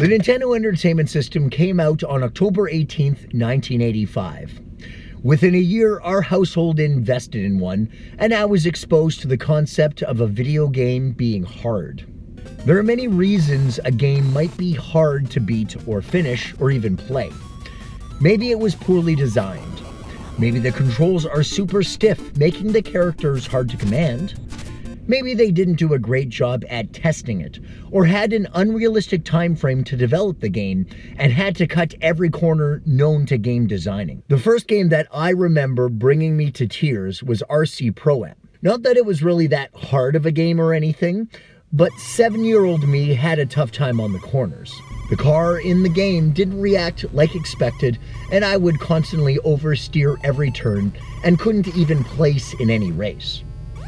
The Nintendo Entertainment System came out on October 18th, 1985. Within a year, our household invested in one, and I was exposed to the concept of a video game being hard. There are many reasons a game might be hard to beat or finish or even play. Maybe it was poorly designed. Maybe the controls are super stiff, making the characters hard to command. Maybe they didn't do a great job at testing it, or had an unrealistic time frame to develop the game and had to cut every corner known to game designing. The first game that I remember bringing me to tears was RC Pro-Am. Not that it was really that hard of a game or anything, but 7-year-old me had a tough time on the corners. The car in the game didn't react like expected, and I would constantly oversteer every turn and couldn't even place in any race.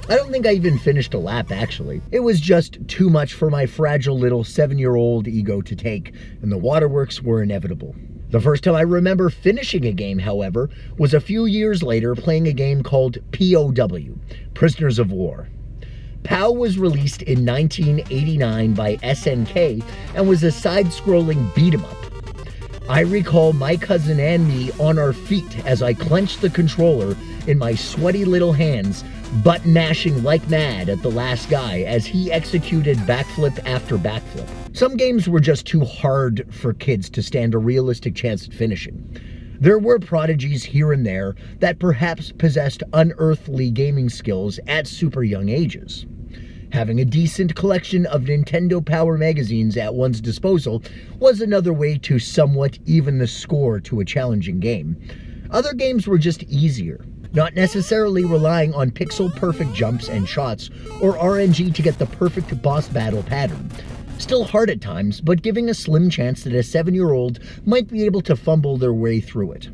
I don't think I even finished a lap, actually. It was just too much for my fragile little 7-year-old ego to take, and the waterworks were inevitable. The first time I remember finishing a game, however, was a few years later playing a game called POW, Prisoners of War. POW was released in 1989 by SNK and was a side-scrolling beat-em-up. I recall my cousin and me on our feet as I clenched the controller in my sweaty little hands, button mashing like mad at the last guy as he executed backflip after backflip. Some games were just too hard for kids to stand a realistic chance at finishing. There were prodigies here and there that perhaps possessed unearthly gaming skills at super young ages. Having a decent collection of Nintendo Power magazines at one's disposal was another way to somewhat even the score to a challenging game. Other games were just easier, not necessarily relying on pixel-perfect jumps and shots or RNG to get the perfect boss battle pattern. Still hard at times, but giving a slim chance that a 7-year-old might be able to fumble their way through it.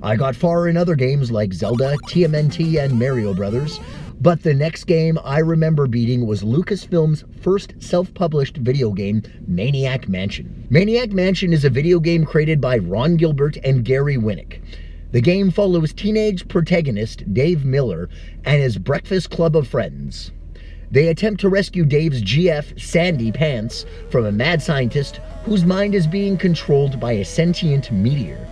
I got far in other games like Zelda, TMNT, and Mario Brothers, but the next game I remember beating was Lucasfilm's first self-published video game, Maniac Mansion. Maniac Mansion is a video game created by Ron Gilbert and Gary Winnick. The game follows teenage protagonist Dave Miller and his breakfast club of friends. They attempt to rescue Dave's GF, Sandy Pants, from a mad scientist whose mind is being controlled by a sentient meteor.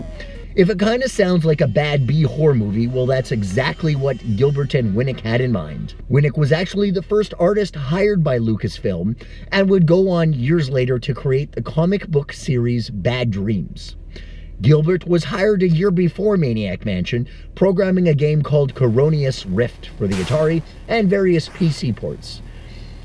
If it kinda sounds like a bad B-horror movie, well, that's exactly what Gilbert and Winnick had in mind. Winnick was actually the first artist hired by Lucasfilm and would go on years later to create the comic book series Bad Dreams. Gilbert was hired a year before Maniac Mansion, programming a game called Coronius Rift for the Atari and various PC ports.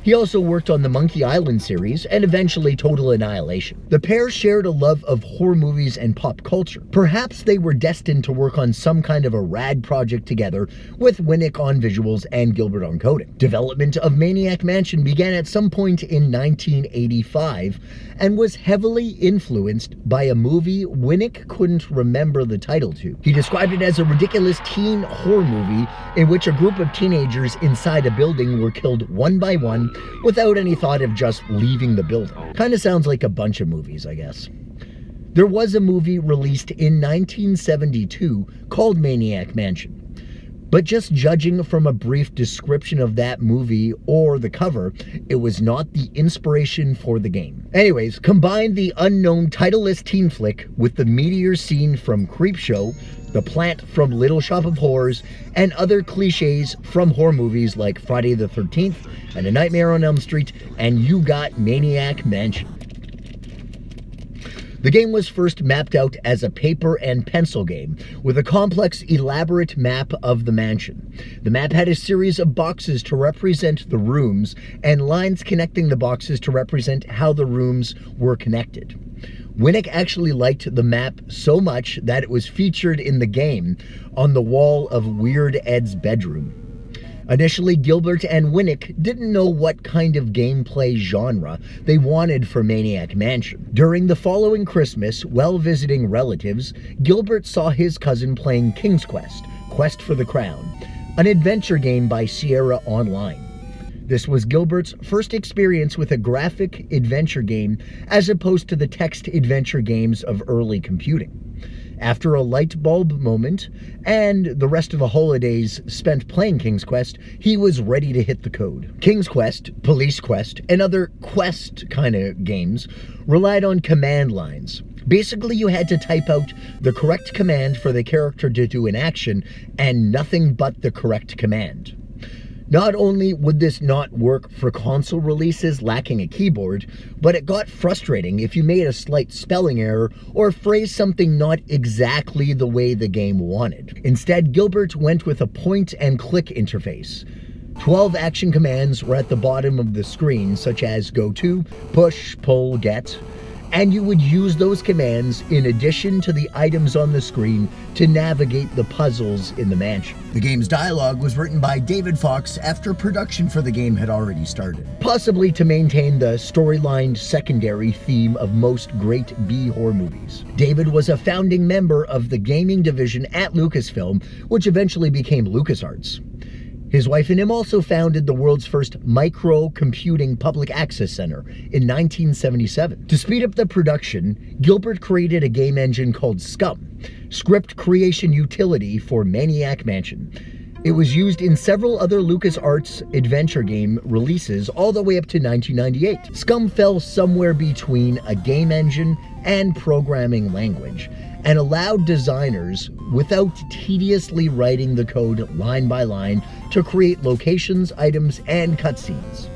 He also worked on the Monkey Island series and eventually Total Annihilation. The pair shared a love of horror movies and pop culture. Perhaps they were destined to work on some kind of a rad project together, with Winnick on visuals and Gilbert on coding. Development of Maniac Mansion began at some point in 1985 and was heavily influenced by a movie Winnick couldn't remember the title to. He described it as a ridiculous teen horror movie in which a group of teenagers inside a building were killed one by one without any thought of just leaving the building. Kinda sounds like a bunch of movies, I guess. There was a movie released in 1972 called Maniac Mansion. But just judging from a brief description of that movie or the cover, it was not the inspiration for the game. Anyways, combine the unknown titleless teen flick with the meteor scene from Creepshow, the plant from Little Shop of Horrors, and other cliches from horror movies like Friday the 13th and A Nightmare on Elm Street, and you got Maniac Mansion. The game was first mapped out as a paper and pencil game, with a complex, elaborate map of the mansion. The map had a series of boxes to represent the rooms, and lines connecting the boxes to represent how the rooms were connected. Winnick actually liked the map so much that it was featured in the game on the wall of Weird Ed's bedroom. Initially, Gilbert and Winnick didn't know what kind of gameplay genre they wanted for Maniac Mansion. During the following Christmas, while visiting relatives, Gilbert saw his cousin playing King's Quest, Quest for the Crown, an adventure game by Sierra Online. This was Gilbert's first experience with a graphic adventure game as opposed to the text adventure games of early computing. After a light bulb moment and the rest of the holidays spent playing King's Quest, he was ready to hit the code. King's Quest, Police Quest, and other quest kind of games relied on command lines. Basically, you had to type out the correct command for the character to do an action and nothing but the correct command. Not only would this not work for console releases lacking a keyboard, but it got frustrating if you made a slight spelling error or phrased something not exactly the way the game wanted. Instead, Gilbert went with a point-and-click interface. 12 action commands were at the bottom of the screen, such as go to, push, pull, get, and you would use those commands in addition to the items on the screen to navigate the puzzles in the mansion. The game's dialogue was written by David Fox after production for the game had already started, possibly to maintain the storyline secondary theme of most great B-horror movies. David was a founding member of the gaming division at Lucasfilm, which eventually became LucasArts. His wife and him also founded the world's first micro-computing public access center in 1977. To speed up the production, Gilbert created a game engine called Scum, script creation utility for Maniac Mansion. It was used in several other LucasArts adventure game releases all the way up to 1998. Scum fell somewhere between a game engine and programming language, and allowed designers, without tediously writing the code line by line, to create locations, items, and cutscenes.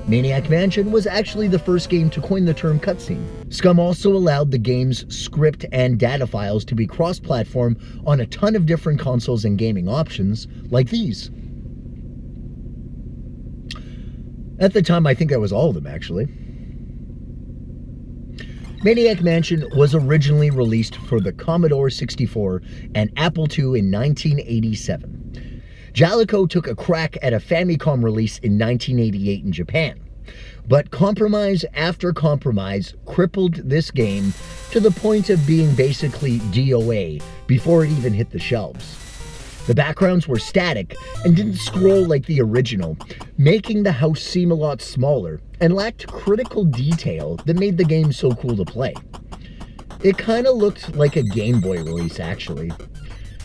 Maniac Mansion was actually the first game to coin the term cutscene. Scum also allowed the game's script and data files to be cross-platform on a ton of different consoles and gaming options, like these. At the time, I think that was all of them, actually. Maniac Mansion was originally released for the Commodore 64 and Apple II in 1987. Jaleco took a crack at a Famicom release in 1988 in Japan, but compromise after compromise crippled this game to the point of being basically DOA before it even hit the shelves. The backgrounds were static and didn't scroll like the original, making the house seem a lot smaller, and lacked critical detail that made the game so cool to play. It kinda looked like a Game Boy release, actually.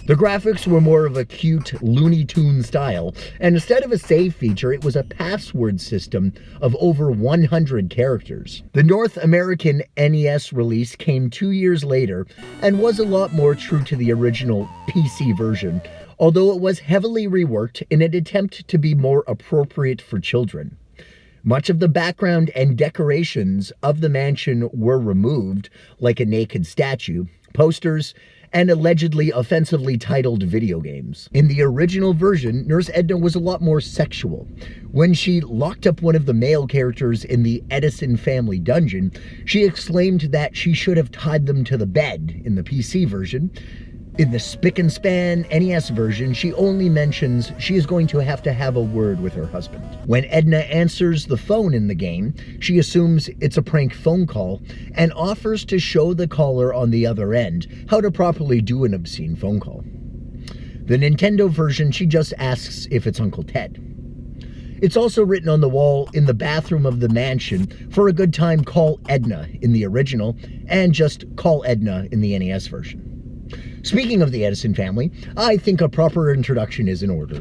The graphics were more of a cute Looney Tunes style, and instead of a save feature, it was a password system of over 100 characters. The North American NES release came 2 years later and was a lot more true to the original PC version, although it was heavily reworked in an attempt to be more appropriate for children. Much of the background and decorations of the mansion were removed, like a naked statue, posters, and allegedly offensively titled video games. In the original version, Nurse Edna was a lot more sexual. When she locked up one of the male characters in the Edison family dungeon, she exclaimed that she should have tied them to the bed in the PC version. In the Spick and Span NES version, she only mentions she is going to have a word with her husband. When Edna answers the phone in the game, she assumes it's a prank phone call and offers to show the caller on the other end how to properly do an obscene phone call. The Nintendo version, she just asks if it's Uncle Ted. It's also written on the wall in the bathroom of the mansion for a good time, call Edna in the original, and just call Edna in the NES version. Speaking of the Edison family, I think a proper introduction is in order.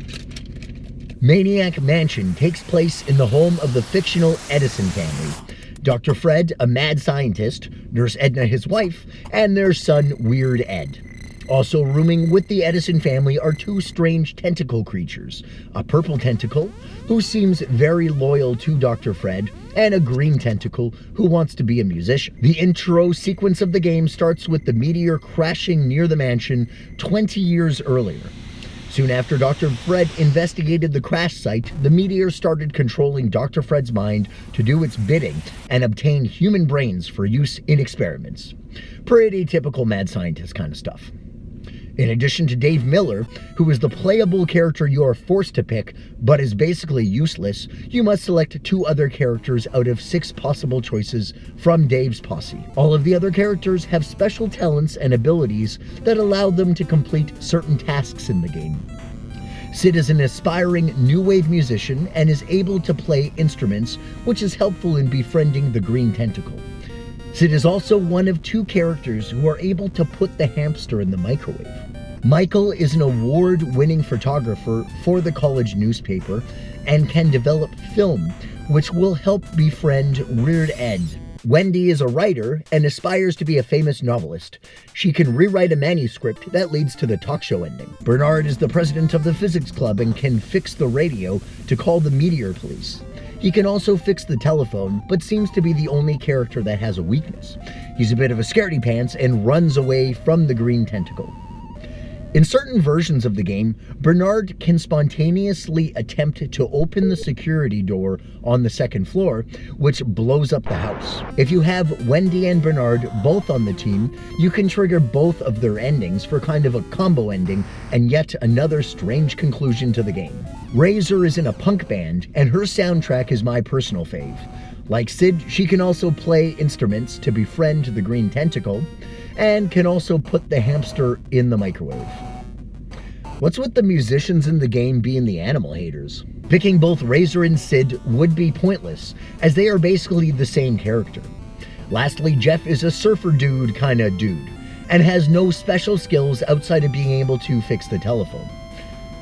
Maniac Mansion takes place in the home of the fictional Edison family. Dr. Fred, a mad scientist, Nurse Edna, his wife, and their son, Weird Ed. Also rooming with the Edison family are two strange tentacle creatures, a purple tentacle, who seems very loyal to Dr. Fred, and a green tentacle who wants to be a musician. The intro sequence of the game starts with the meteor crashing near the mansion 20 years earlier. Soon after Dr. Fred investigated the crash site, the meteor started controlling Dr. Fred's mind to do its bidding and obtain human brains for use in experiments. Pretty typical mad scientist kind of stuff. In addition to Dave Miller, who is the playable character you are forced to pick, but is basically useless, you must select 2 other characters out of 6 possible choices from Dave's posse. All of the other characters have special talents and abilities that allow them to complete certain tasks in the game. Sid is an aspiring new wave musician and is able to play instruments, which is helpful in befriending the green tentacle. Sid is also one of 2 characters who are able to put the hamster in the microwave. Michael is an award-winning photographer for the college newspaper and can develop film, which will help befriend Weird Ed. Wendy is a writer and aspires to be a famous novelist. She can rewrite a manuscript that leads to the talk show ending. Bernard is the president of the physics club and can fix the radio to call the meteor police. He can also fix the telephone, but seems to be the only character that has a weakness. He's a bit of a scaredy pants and runs away from the green tentacle. In certain versions of the game, Bernard can spontaneously attempt to open the security door on the 2nd floor, which blows up the house. If you have Wendy and Bernard both on the team, you can trigger both of their endings for kind of a combo ending and yet another strange conclusion to the game. Razor is in a punk band, and her soundtrack is my personal fave. Like Sid, she can also play instruments to befriend the green tentacle, and can also put the hamster in the microwave. What's with the musicians in the game being the animal haters? Picking both Razor and Sid would be pointless, as they are basically the same character. Lastly, Jeff is a surfer dude kinda dude, and has no special skills outside of being able to fix the telephone.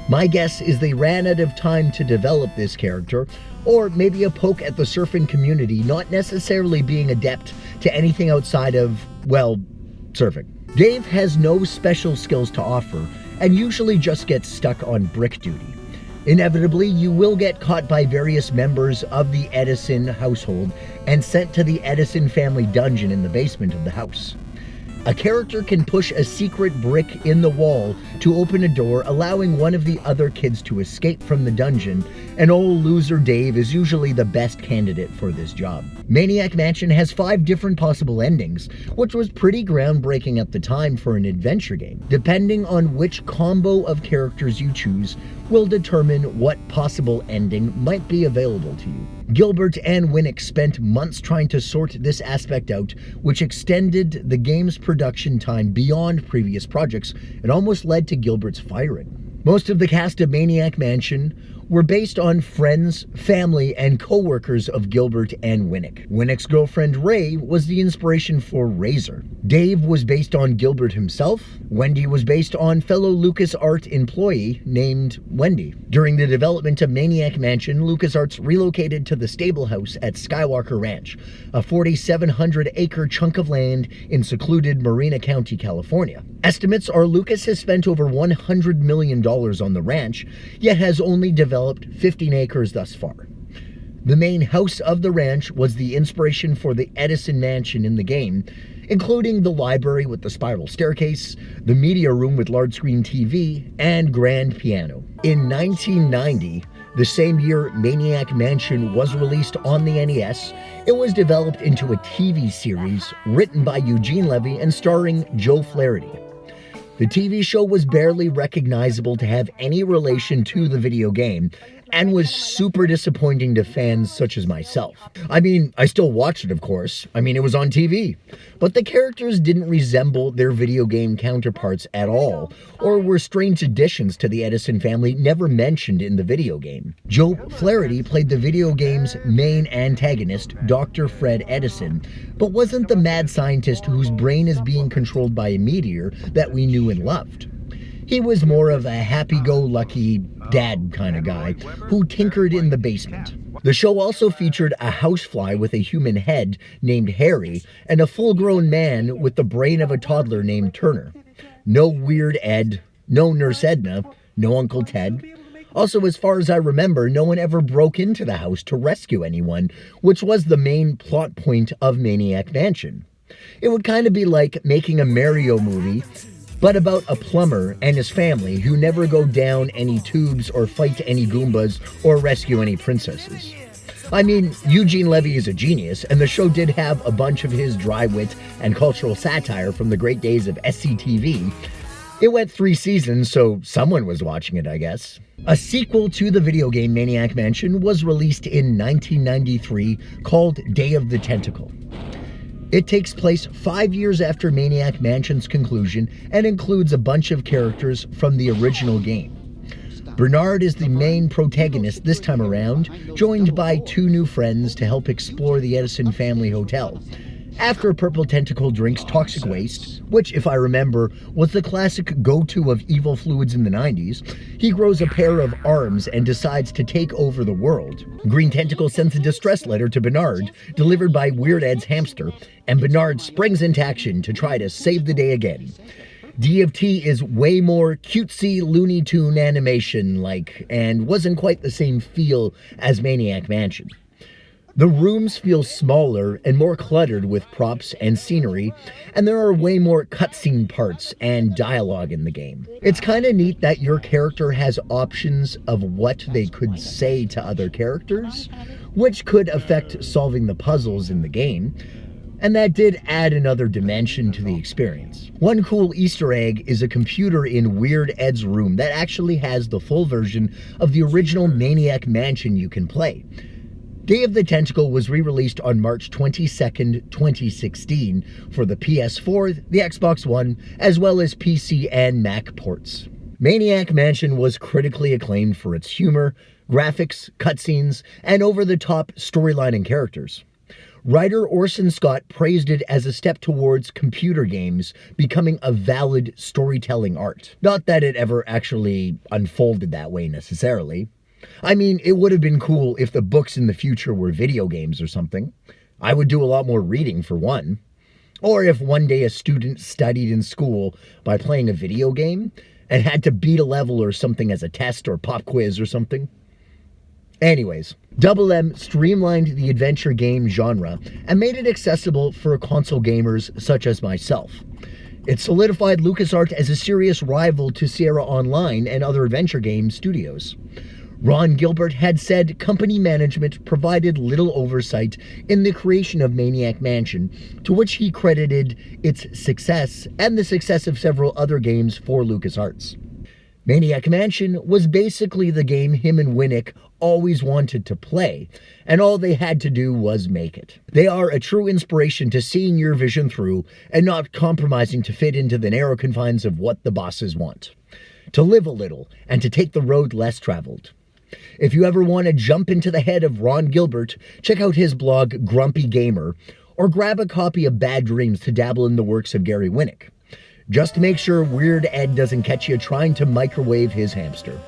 My guess is they ran out of time to develop this character, or maybe a poke at the surfing community not necessarily being adept to anything outside of, well, surfing. Dave has no special skills to offer, and usually just gets stuck on brick duty. Inevitably, you will get caught by various members of the Edison household and sent to the Edison family dungeon in the basement of the house. A character can push a secret brick in the wall to open a door, allowing one of the other kids to escape from the dungeon, and old loser Dave is usually the best candidate for this job. Maniac Mansion has 5 different possible endings, which was pretty groundbreaking at the time for an adventure game. Depending on which combo of characters you choose will determine what possible ending might be available to you. Gilbert and Winnick spent months trying to sort this aspect out, which extended the game's production time beyond previous projects and almost led to Gilbert's firing. Most of the cast of Maniac Mansion were based on friends, family, and co-workers of Gilbert and Winnick. Winnick's girlfriend Ray was the inspiration for Razor. Dave was based on Gilbert himself. Wendy was based on fellow LucasArts employee named Wendy. During the development of Maniac Mansion, LucasArts relocated to the stable house at Skywalker Ranch, a 4,700-acre chunk of land in secluded Marina County, California. Estimates are Lucas has spent over $100 million on the ranch, yet has only developed 15 acres thus far. The main house of the ranch was the inspiration for the Edison mansion in the game, including the library with the spiral staircase, the media room with large screen TV, and grand piano. In 1990, the same year Maniac Mansion was released on the NES, it was developed into a TV series written by Eugene Levy and starring Joe Flaherty. The TV show was barely recognizable to have any relation to the video game, and was super disappointing to fans such as myself. I mean, I still watched it, of course. I mean, it was on TV. But the characters didn't resemble their video game counterparts at all, or were strange additions to the Edison family never mentioned in the video game. Joe Flaherty played the video game's main antagonist, Dr. Fred Edison, but wasn't the mad scientist whose brain is being controlled by a meteor that we knew and loved. He was more of a happy-go-lucky dad kind of guy who tinkered in the basement. The show also featured a housefly with a human head named Harry and a full-grown man with the brain of a toddler named Turner. No Weird Ed, no Nurse Edna, no Uncle Ted. Also, as far as I remember, no one ever broke into the house to rescue anyone, which was the main plot point of Maniac Mansion. It would kind of be like making a Mario movie, but about a plumber and his family who never go down any tubes or fight any Goombas or rescue any princesses. I mean, Eugene Levy is a genius, and the show did have a bunch of his dry wit and cultural satire from the great days of SCTV. It went 3 seasons, so someone was watching it, I guess. A sequel to the video game Maniac Mansion was released in 1993 called Day of the Tentacle. It takes place 5 years after Maniac Mansion's conclusion and includes a bunch of characters from the original game. Bernard is the main protagonist this time around, joined by 2 new friends to help explore the Edison family hotel. After Purple Tentacle drinks toxic waste, which, if I remember, was the classic go-to of evil fluids in the 90s, he grows a pair of arms and decides to take over the world. Green Tentacle sends a distress letter to Bernard, delivered by Weird Ed's hamster, and Bernard springs into action to try to save the day again. D of T is way more cutesy Looney Tune animation-like, and wasn't quite the same feel as Maniac Mansion. The rooms feel smaller and more cluttered with props and scenery, and there are way more cutscene parts and dialogue in the game. It's kind of neat that your character has options of what they could say to other characters, which could affect solving the puzzles in the game, and that did add another dimension to the experience. One cool Easter egg is a computer in Weird Ed's room that actually has the full version of the original Maniac Mansion you can play. Day of the Tentacle was re-released on March 22nd, 2016 for the PS4, the Xbox One, as well as PC and Mac ports. Maniac Mansion was critically acclaimed for its humor, graphics, cutscenes, and over-the-top storyline and characters. Writer Orson Scott praised it as a step towards computer games becoming a valid storytelling art. Not that it ever actually unfolded that way necessarily. I mean, it would have been cool if the books in the future were video games or something. I would do a lot more reading, for one. Or if one day a student studied in school by playing a video game and had to beat a level or something as a test or pop quiz or something. Anyways, Double M streamlined the adventure game genre and made it accessible for console gamers such as myself. It solidified LucasArts as a serious rival to Sierra Online and other adventure game studios. Ron Gilbert had said company management provided little oversight in the creation of Maniac Mansion, to which he credited its success and the success of several other games for LucasArts. Maniac Mansion was basically the game him and Winnick always wanted to play, and all they had to do was make it. They are a true inspiration to seeing your vision through and not compromising to fit into the narrow confines of what the bosses want. To live a little and to take the road less traveled. If you ever want to jump into the head of Ron Gilbert, check out his blog, Grumpy Gamer, or grab a copy of Bad Dreams to dabble in the works of Gary Winnick. Just make sure Weird Ed doesn't catch you trying to microwave his hamster.